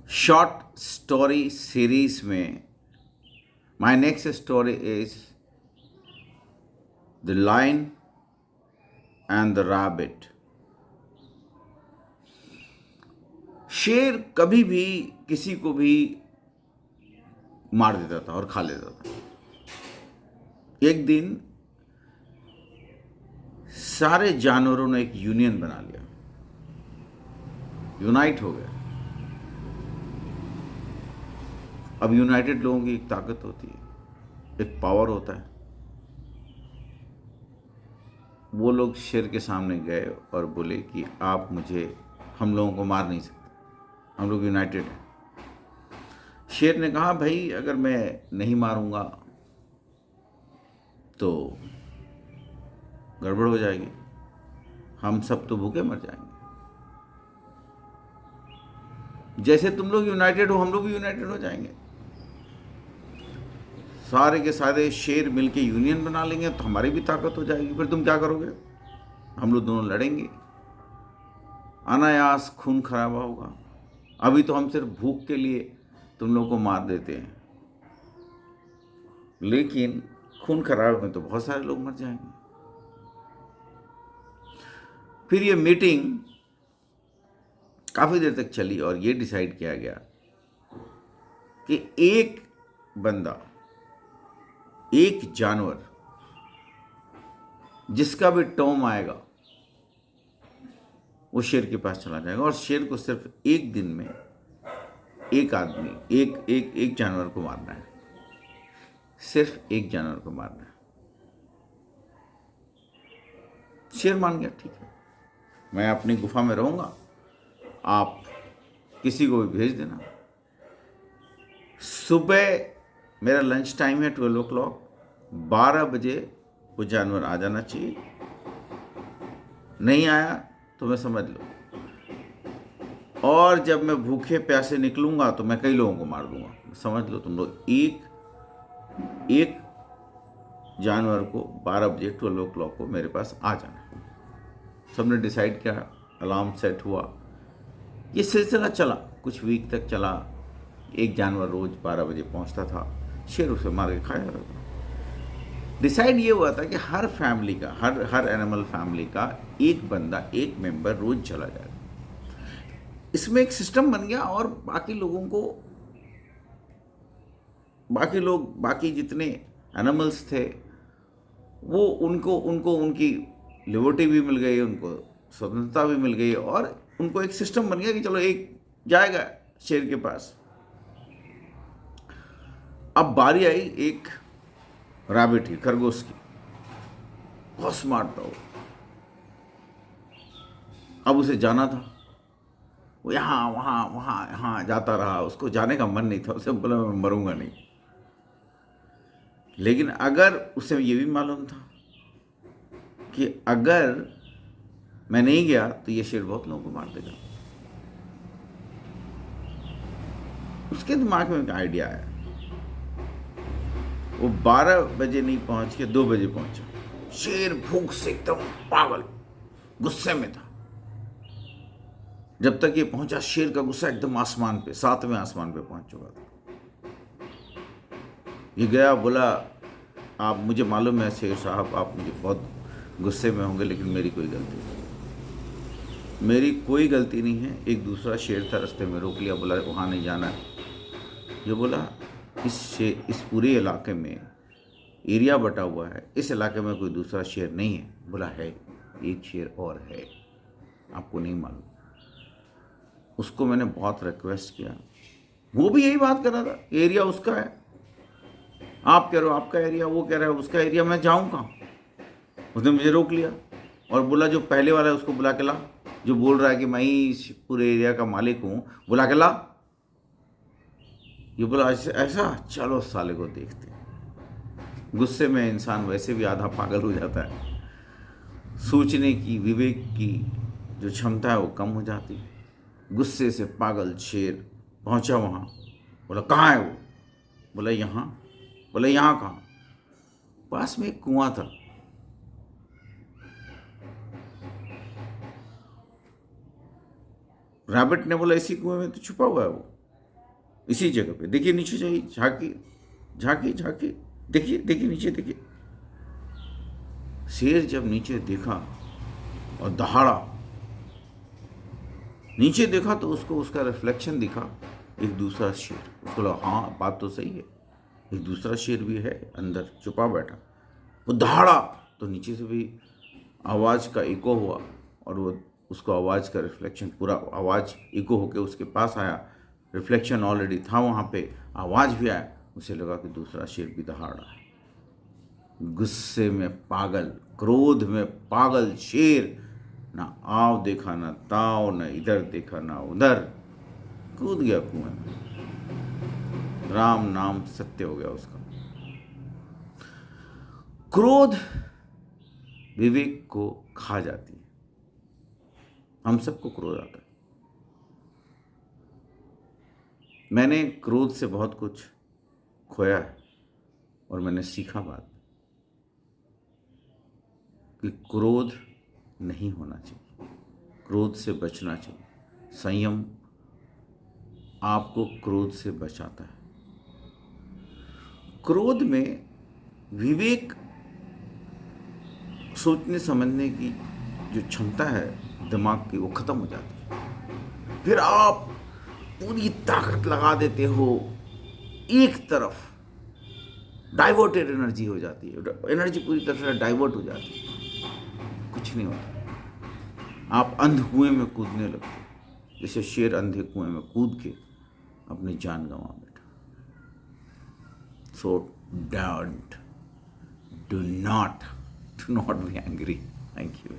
Short story series में my next story is the lion and the rabbit. शेर कभी भी किसी को भी मार देता था और खा लेता था। एक दिन सारे जानवरों ने एक यूनियन बना लिया, यूनाइट हो गए। अब यूनाइटेड लोगों की एक ताकत होती है, एक पावर होता है। वो लोग शेर के सामने गए और बोले कि हम लोगों को मार नहीं सकते, हम लोग यूनाइटेड हैं। शेर ने कहा, भाई अगर मैं नहीं मारूंगा तो गड़बड़ हो जाएगी, हम सब तो भूखे मर जाएंगे। जैसे तुम लोग यूनाइटेड हो, हम लोग भी यूनाइटेड हो जाएंगे। सारे के सारे शेर मिलके यूनियन बना लेंगे तो हमारी भी ताकत हो जाएगी। फिर तुम क्या करोगे? हम लोग दोनों लड़ेंगे, अनायास खून खराबा होगा। अभी तो हम सिर्फ भूख के लिए तुम लोग को मार देते हैं, लेकिन खून खराबे में तो बहुत सारे लोग मर जाएंगे। फिर ये मीटिंग काफी देर तक चली और ये डिसाइड किया गया कि एक बंदा, एक जानवर जिसका भी टर्म आएगा वो शेर के पास चला जाएगा और शेर को सिर्फ एक दिन में एक आदमी, एक जानवर को मारना है, सिर्फ एक जानवर को मारना है। शेर मान गया, ठीक है, मैं अपनी गुफा में रहूंगा, आप किसी को भी भेज देना। सुबह मेरा लंच टाइम है 12 o'clock, 12 बजे वो जानवर आ जाना चाहिए। नहीं आया तो मैं समझ लो, और जब मैं भूखे प्यासे निकलूंगा तो मैं कई लोगों को मार दूंगा। समझ लो तुम लोग, एक जानवर को 12 बजे 12 o'clock को मेरे पास आ जाना। सबने डिसाइड किया, अलार्म सेट हुआ। ये सिलसिला चला, कुछ वीक तक चला। एक जानवर रोज 12 बजे पहुंचता था, शेर उसे मार के खाया जाता था। डिसाइड ये हुआ था कि हर फैमिली का, हर एनिमल फैमिली का एक बंदा, एक मेंबर रोज चला जाएगा। इसमें एक सिस्टम बन गया और बाकी लोगों को, बाकी जितने एनिमल्स थे वो उनको उनकी लिबर्टी भी मिल गई, उनको स्वतंत्रता भी मिल गई, और उनको एक सिस्टम बन गया कि चलो एक जाएगा शेर के पास। अब बारी आई एक रैबिट की, खरगोश की। बहुत स्मार्ट था वो। अब उसे जाना था, वो यहाँ वहाँ जाता रहा। उसको जाने का मन नहीं था, उसे बोला मैं मरूंगा नहीं। लेकिन अगर उसे ये भी मालूम था कि अगर मैं नहीं गया तो ये शेर बहुत लोगों को मार देगा, उसके दिमाग में एक आइडिया आया। वो 12 बजे नहीं पहुंच के 2 बजे पहुंचा। शेर भूख से एकदम पागल, गुस्से में था। जब तक ये पहुंचा, शेर का गुस्सा एकदम आसमान पे, 7वें आसमान पे पहुंच चुका था। ये गया, बोला, आप, मुझे मालूम है शेर साहब, आप मुझे बहुत गुस्से में होंगे, लेकिन मेरी कोई गलती नहीं है। एक दूसरा शेर था, रास्ते में रोक लिया, बोला वहाँ नहीं जाना है। ये बोला, इस पूरे इलाके में एरिया बटा हुआ है, इस इलाके में कोई दूसरा शेर नहीं है। बोला है, एक शेर और है, आपको नहीं मालूम। उसको मैंने बहुत रिक्वेस्ट किया, वो भी यही बात कर रहा था, एरिया उसका है। आप कह रहे हो आपका एरिया, वो कह रहा है उसका एरिया, मैं जाऊँ कहाँ? उसने मुझे रोक लिया और बोला, जो पहले वाला है उसको बुला के ला, जो बोल रहा है कि मैं ही इस पूरे एरिया का मालिक हूँ, बुला के ला। ये बोला, ऐसा, चलो साले को देखते। गुस्से में इंसान वैसे भी आधा पागल हो जाता है, सोचने की, विवेक की जो क्षमता है वो कम हो जाती है। गुस्से से पागल शेर पहुंचा वहाँ। बोला, कहाँ है वो? बोला, यहाँ। बोला, यहाँ कहाँ? पास में एक कुआं था। रैबिट ने बोला, इसी कुएं में तो छुपा हुआ है वो। इसी जगह पे देखिए, नीचे जाइए, झांकी झांकी झांकी, देखिए देखिए नीचे देखिए। शेर जब नीचे देखा और दहाड़ा, नीचे देखा तो उसको उसका रिफ्लेक्शन दिखा, एक दूसरा शेर। उसको लगा हाँ बात तो सही है, एक दूसरा शेर भी है अंदर छुपा बैठा। वो दहाड़ा तो नीचे से भी आवाज़ का इको हुआ, और वो उसको आवाज़ का रिफ्लेक्शन, पूरा आवाज़ इको होके उसके पास आया। रिफ्लेक्शन ऑलरेडी था वहाँ पे, आवाज़ भी आया। उसे लगा कि दूसरा शेर भी दहाड़ रहा है। गुस्से में पागल, क्रोध में पागल शेर, ना आव देखा ना ताव, ना इधर देखा ना उधर, कूद गया कुएं में। राम नाम सत्य हो गया उसका। क्रोध विवेक को खा जाती है। हम सबको क्रोध आता है। मैंने क्रोध से बहुत कुछ खोया है, और मैंने सीखा बात कि क्रोध नहीं होना चाहिए, क्रोध से बचना चाहिए। संयम आपको क्रोध से बचाता है। क्रोध में विवेक, सोचने समझने की जो क्षमता है दिमाग की, वो खत्म हो जाती है। फिर आप पूरी ताकत लगा देते हो एक तरफ, डाइवर्टेड एनर्जी हो जाती है, एनर्जी पूरी तरह से डाइवर्ट हो जाती है, कुछ नहीं होता। आप अंध कुएं में कूदने लगते हो, जैसे शेर अंधे कुएं में कूद के अपनी जान गंवा बैठा। So don't, do not be angry. Thank you.